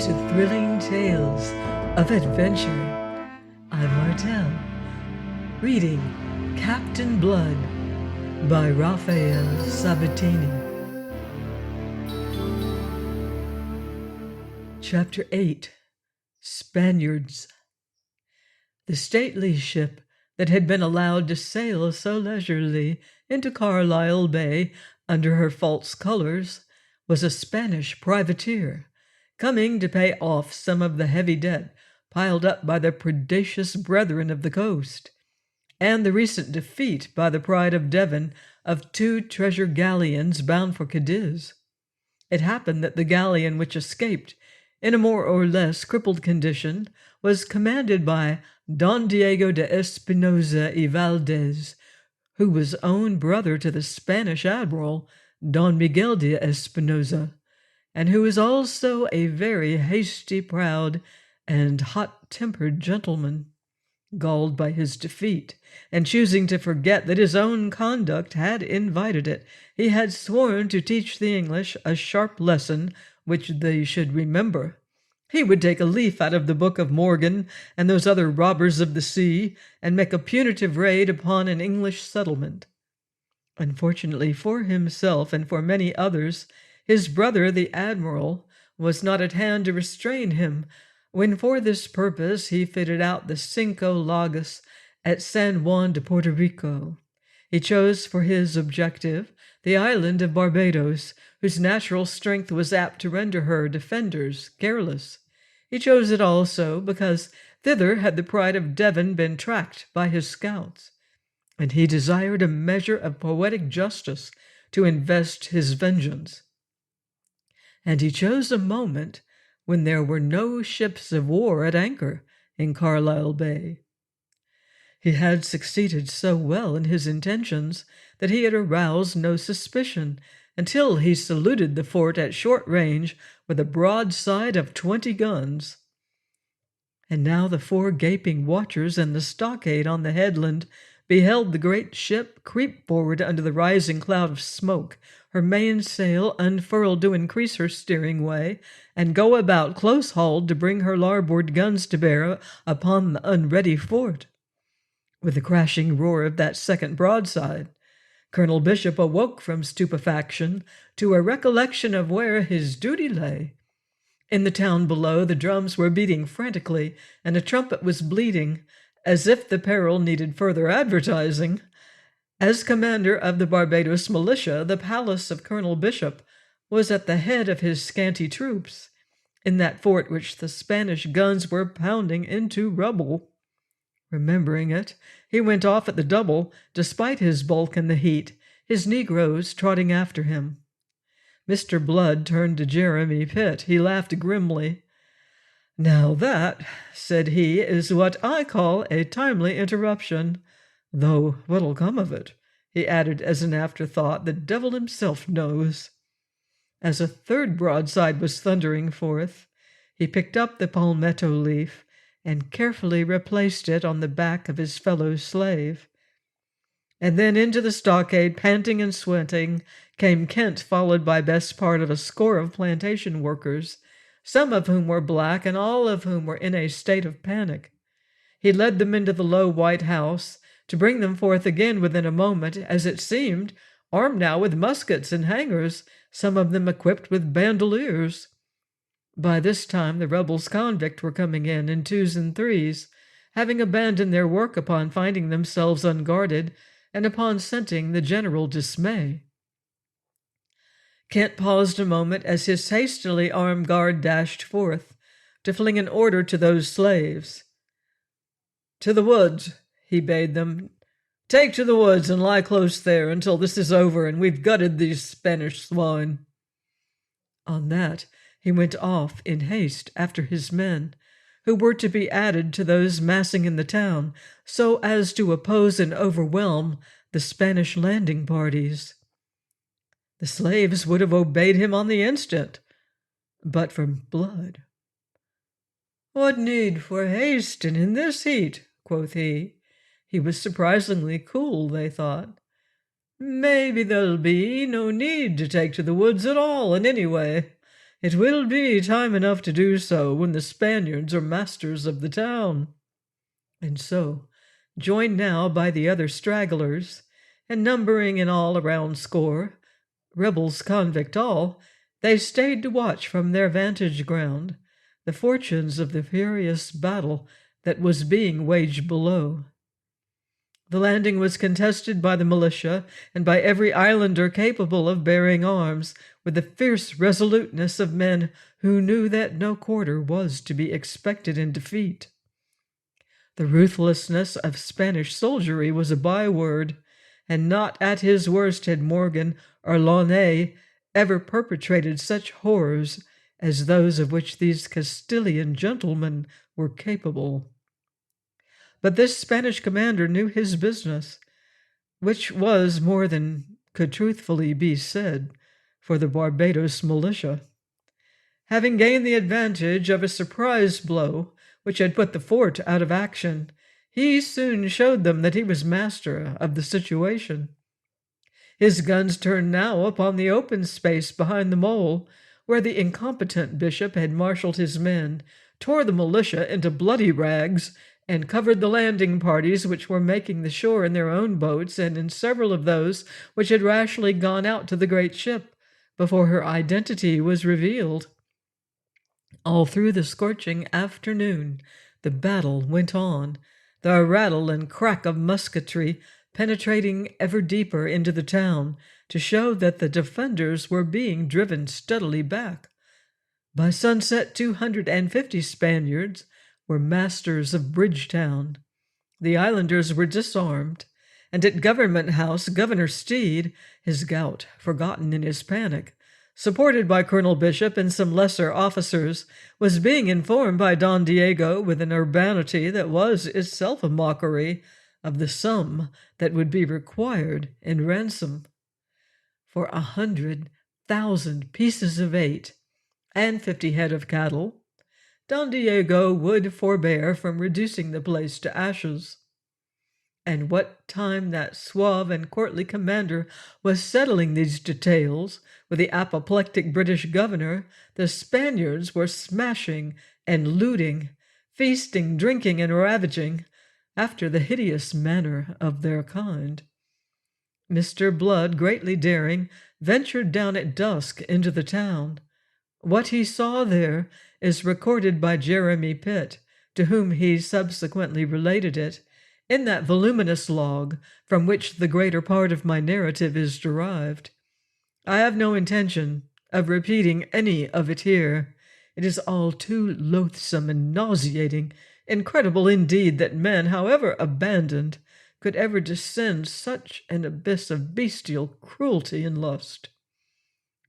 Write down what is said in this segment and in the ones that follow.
to thrilling tales of adventure. I'm Martel, reading Captain Blood by Raphael Sabatini. Chapter 8. Spaniards. The stately ship that had been allowed to sail so leisurely into Carlisle Bay under her false colors was a Spanish privateer, coming to pay off some of the heavy debt piled up by the predacious brethren of the coast, and the recent defeat by the Pride of Devon of 2 treasure galleons bound for Cadiz. It happened that the galleon which escaped, in a more or less crippled condition, was commanded by Don Diego de Espinosa y Valdez, who was own brother to the Spanish admiral, Don Miguel de Espinosa, and who is also a very hasty, proud, and hot-tempered gentleman. Galled by his defeat, and choosing to forget that his own conduct had invited it, he had sworn to teach the English a sharp lesson which they should remember. He would take a leaf out of the book of Morgan and those other robbers of the sea, and make a punitive raid upon an English settlement. Unfortunately for himself and for many others, his brother, the admiral, was not at hand to restrain him, when for this purpose he fitted out the Cinco Lagos at San Juan de Puerto Rico. He chose for his objective the island of Barbados, whose natural strength was apt to render her defenders careless. He chose it also because thither had the Pride of Devon been tracked by his scouts, and he desired a measure of poetic justice to invest his vengeance. And he chose a moment when there were no ships of war at anchor in Carlisle Bay. He had succeeded so well in his intentions that he had aroused no suspicion until he saluted the fort at short range with a broadside of 20 guns. And now the 4 gaping watchers and the stockade on the headland beheld the great ship creep forward under the rising cloud of smoke, her mainsail unfurled to increase her steering way, and go about close-hauled to bring her larboard guns to bear upon the unready fort. With the crashing roar of that second broadside, Colonel Bishop awoke from stupefaction to a recollection of where his duty lay. In the town below, the drums were beating frantically, and a trumpet was bleating, as if the peril needed further advertising. As commander of the Barbados militia, the palace of Colonel Bishop was at the head of his scanty troops, in that fort which the Spanish guns were pounding into rubble. Remembering it, he went off at the double, despite his bulk and the heat, his negroes trotting after him. Mr. Blood turned to Jeremy Pitt. He laughed grimly. "Now that," said he, "is what I call a timely interruption. Though what'll come of it," he added as an afterthought, "the devil himself knows." As a third broadside was thundering forth, he picked up the palmetto leaf and carefully replaced it on the back of his fellow slave. And then into the stockade, panting and sweating, came Kent, followed by best part of a score of plantation workers, some of whom were black and all of whom were in a state of panic. He led them into the low white house, to bring them forth again within a moment, as it seemed, armed now with muskets and hangers, some of them equipped with bandoliers. By this time the rebels convict were coming in 2s and 3s, having abandoned their work upon finding themselves unguarded, and upon scenting the general dismay. Kent paused a moment as his hastily armed guard dashed forth, to fling an order to those slaves. "To the woods," he bade them. "Take to the woods and lie close there until this is over and we've gutted these Spanish swine." On that he went off in haste after his men, who were to be added to those massing in the town, so as to oppose and overwhelm the Spanish landing parties. The slaves would have obeyed him on the instant, but for Blood. "What need for haste and in this heat?" quoth he. He was surprisingly cool, they thought. "Maybe there'll be no need to take to the woods at all, and anyway, It will be time enough to do so when the Spaniards are masters of the town." And so, joined now by the other stragglers, and numbering in all a round score, rebels convict all, they stayed to watch from their vantage ground the fortunes of the furious battle that was being waged below. The landing was contested by the militia and by every islander capable of bearing arms, with the fierce resoluteness of men who knew that no quarter was to be expected in defeat. The ruthlessness of Spanish soldiery was a byword, and not at his worst had Morgan or Launay ever perpetrated such horrors as those of which these Castilian gentlemen were capable. But this Spanish commander knew his business, which was more than could truthfully be said for the Barbados militia. Having gained the advantage of a surprise blow which had put the fort out of action, he soon showed them that he was master of the situation. His guns turned now upon the open space behind the mole, where the incompetent bishop had marshaled his men, tore the militia into bloody rags, and covered the landing parties which were making the shore in their own boats and in several of those which had rashly gone out to the great ship before her identity was revealed. All through the scorching afternoon the battle went on, the rattle and crack of musketry penetrating ever deeper into the town to show that the defenders were being driven steadily back. By sunset 250 Spaniards were masters of Bridgetown. The islanders were disarmed, and at Government House Governor Steed, his gout forgotten in his panic, supported by Colonel Bishop and some lesser officers, was being informed by Don Diego with an urbanity that was itself a mockery of the sum that would be required in ransom. For 100,000 pieces of eight and 50 head of cattle, Don Diego would forbear from reducing the place to ashes. And what time that suave and courtly commander was settling these details with the apoplectic British governor, the Spaniards were smashing and looting, feasting, drinking, and ravaging, after the hideous manner of their kind. Mr. Blood, greatly daring, ventured down at dusk into the town. What he saw there is recorded by Jeremy Pitt, to whom he subsequently related it, in that voluminous log from which the greater part of my narrative is derived. I have no intention of repeating any of it here. It is all too loathsome and nauseating, incredible indeed that men, however abandoned, could ever descend such an abyss of bestial cruelty and lust.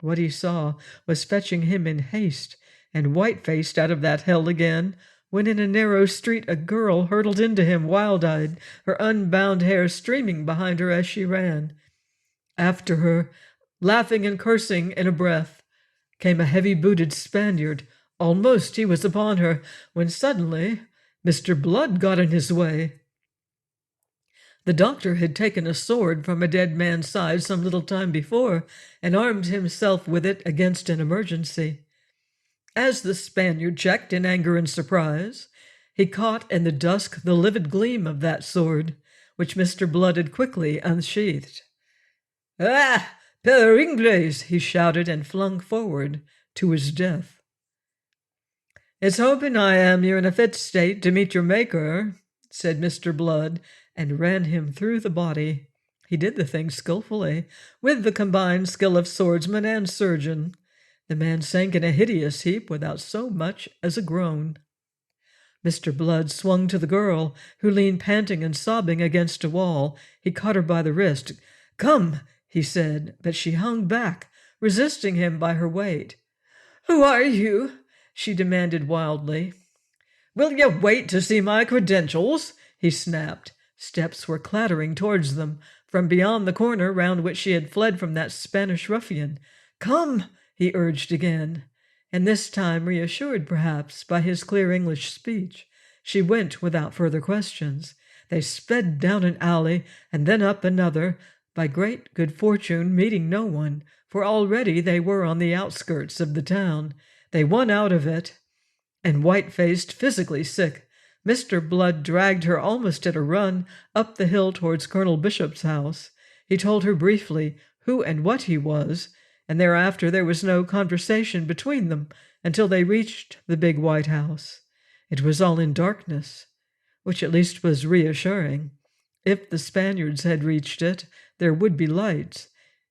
What he saw was fetching him in haste and white-faced out of that hell again, when in a narrow street a girl hurtled into him wild-eyed, her unbound hair streaming behind her as she ran. After her, laughing and cursing in a breath, came a heavy-booted Spaniard. Almost he was upon her, when suddenly Mr. Blood got in his way. The doctor had taken a sword from a dead man's side some little time before, and armed himself with it against an emergency. As the Spaniard checked in anger and surprise, he caught in the dusk the livid gleam of that sword, which Mr. Blood had quickly unsheathed. "Ah, per Ingles!" he shouted, and flung forward to his death. "It's hoping I am you're in a fit state to meet your Maker," said Mr. Blood, and ran him through the body. He did the thing skillfully, with the combined skill of swordsman and surgeon. The man sank in a hideous heap without so much as a groan. Mr. Blood swung to the girl, who leaned panting and sobbing against a wall. He caught her by the wrist. "Come," he said, but she hung back, resisting him by her weight. "Who are you?" she demanded wildly. "Will you wait to see my credentials?" he snapped. Steps were clattering towards them from beyond the corner round which she had fled from that Spanish ruffian. "Come," he urged again, and this time, reassured perhaps by his clear English speech, she went without further questions. They sped down an alley and then up another, by great good fortune meeting no one, for already they were on the outskirts of the town. They won out of it, and white-faced, physically sick, Mr. Blood dragged her almost at a run up the hill towards Colonel Bishop's house. He told her briefly who and what he was, and thereafter there was no conversation between them until they reached the big white house. It was all in darkness, which at least was reassuring. If the Spaniards had reached it, there would be lights.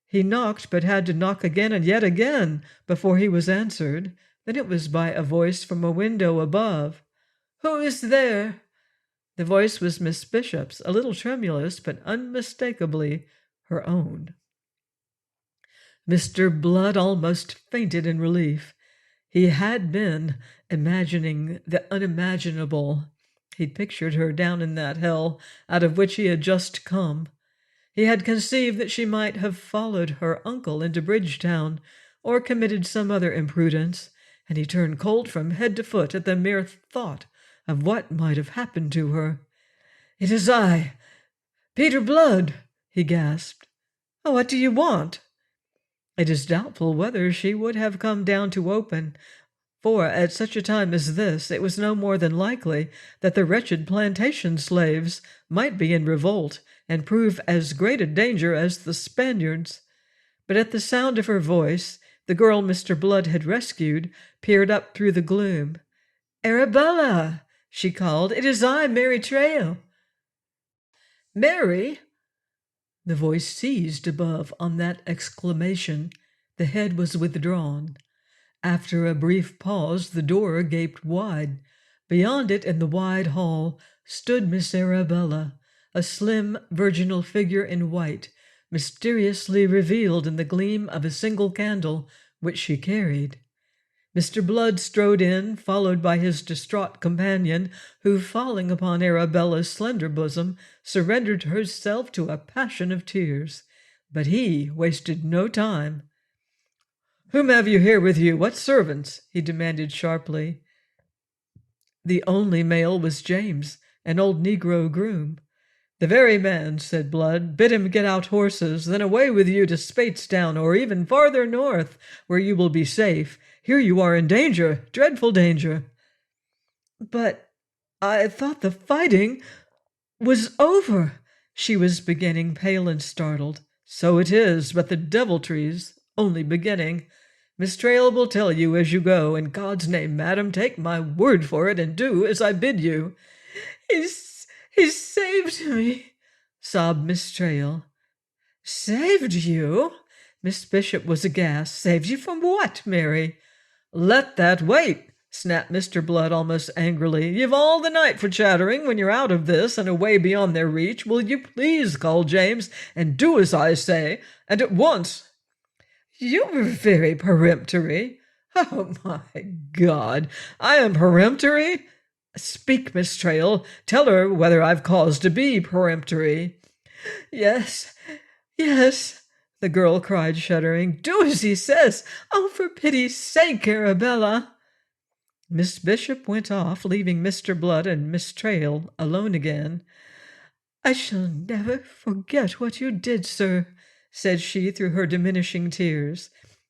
He knocked, but had to knock again and yet again before he was answered. Then it was by a voice from a window above. "Who is there?" The voice was Miss Bishop's, a little tremulous, but unmistakably her own. Mr. Blood almost fainted in relief. He had been imagining the unimaginable. He'd pictured her down in that hell out of which he had just come. He had conceived that she might have followed her uncle into Bridgetown, or committed some other imprudence, and he turned cold from head to foot at the mere thought of what might have happened to her. "It is I, Peter Blood," he gasped. "Oh, what do you want?" It is doubtful whether she would have come down to open, for at such a time as this it was no more than likely that the wretched plantation slaves might be in revolt and prove as great a danger as the Spaniards. But at the sound of her voice, the girl Mr. Blood had rescued peered up through the gloom. "Arabella," she called, "it is I, Mary Trail." "Mary?" The voice seized above on that exclamation. The head was withdrawn. After a brief pause, the door gaped wide. Beyond it, in the wide hall, stood Miss Arabella, a slim, virginal figure in white, mysteriously revealed in the gleam of a single candle which she carried. Mr. Blood strode in, followed by his distraught companion, who, falling upon Arabella's slender bosom, surrendered herself to a passion of tears. But he wasted no time. "Whom have you here with you? What servants?" he demanded sharply. The only male was James, an old Negro groom. "The very man," said Blood. "Bid him get out horses, then away with you to Spatestown, or even farther north, where you will be safe. Here you are in danger, dreadful danger." "But I thought the fighting was over," she was beginning, pale and startled. "So it is, but the deviltry's only beginning. Miss Trail will tell you as you go. In God's name, madam, take my word for it, and do as I bid you." He saved me," sobbed Miss Trail. "Saved you?" Miss Bishop was aghast. "Saved you from what, Mary?" "Let that wait," snapped Mr. Blood almost angrily. "You've all the night for chattering. When you're out of this and away beyond their reach, will you please call James and do as I say, and at once?" "You're very peremptory." "Oh, my God! I am peremptory? Speak, Miss Trail. Tell her whether I've cause to be peremptory." Yes, the girl cried, shuddering. "Do as he says. Oh, for pity's sake, Arabella." Miss Bishop went off, leaving Mr. Blood and Miss Trail alone again. "I shall never forget what you did, sir," said she through her diminishing tears.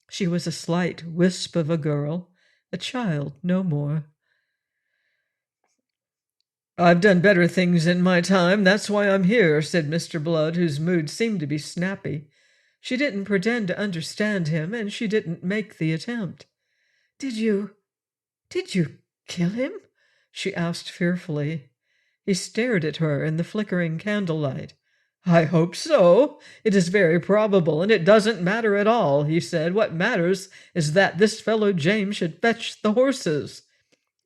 She was a slight wisp of a girl, a child, no more. "I've done better things in my time. That's why I'm here," said Mr. Blood, whose mood seemed to be snappy. She didn't pretend to understand him, and she didn't make the attempt. Did you kill him?" she asked fearfully. He stared at her in the flickering candlelight. "I hope so. It is very probable, and it doesn't matter at all," he said. "What matters is that this fellow James should fetch the horses."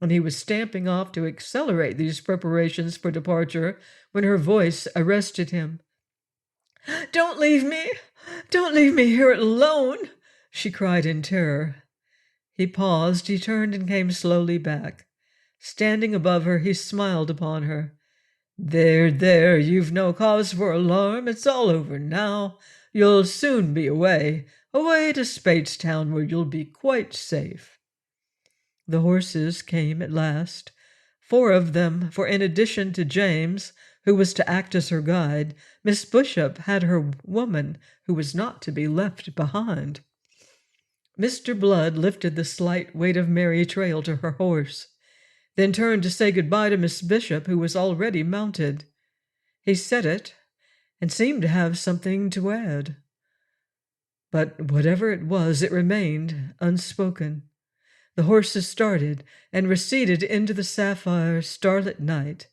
And he was stamping off to accelerate these preparations for departure when her voice arrested him. Don't leave me here alone," she cried in terror. He paused, he turned and came slowly back. Standing above her, he smiled upon her. There, you've no cause for alarm. It's all over now. You'll soon be away to Spatestown, where you'll be quite safe." The horses came at last, 4 of them, for in addition to James, who was to act as her guide, Miss Bishop had her woman who was not to be left behind. Mr. Blood lifted the slight weight of Mary Trail to her horse, then turned to say good-bye to Miss Bishop, who was already mounted. He said it, and seemed to have something to add. But whatever it was, it remained unspoken. The horses started and receded into the sapphire, starlit night,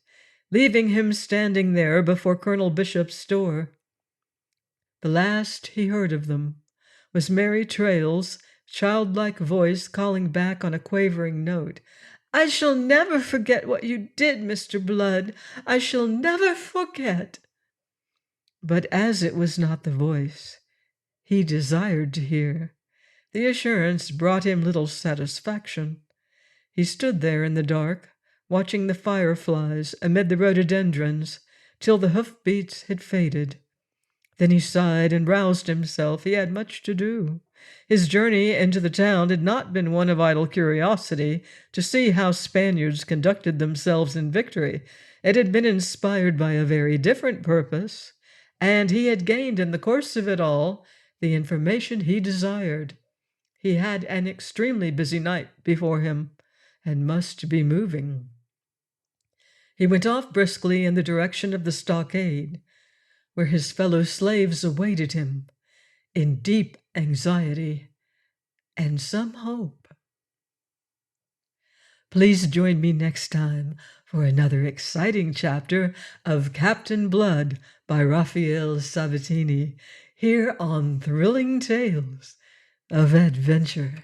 leaving him standing there before Colonel Bishop's door. The last he heard of them was Mary Trail's childlike voice calling back on a quavering note, "I shall never forget what you did, Mr. Blood. I shall never forget." But as it was not the voice he desired to hear, the assurance brought him little satisfaction. He stood there in the dark, watching the fireflies amid the rhododendrons, till the hoof-beats had faded. Then he sighed and roused himself. He had much to do. His journey into the town had not been one of idle curiosity to see how Spaniards conducted themselves in victory. It had been inspired by a very different purpose, and he had gained in the course of it all the information he desired. He had an extremely busy night before him, and must be moving. He went off briskly in the direction of the stockade, where his fellow slaves awaited him in deep anxiety and some hope. Please join me next time for another exciting chapter of Captain Blood by Raphael Sabatini, here on Thrilling Tales of Adventure.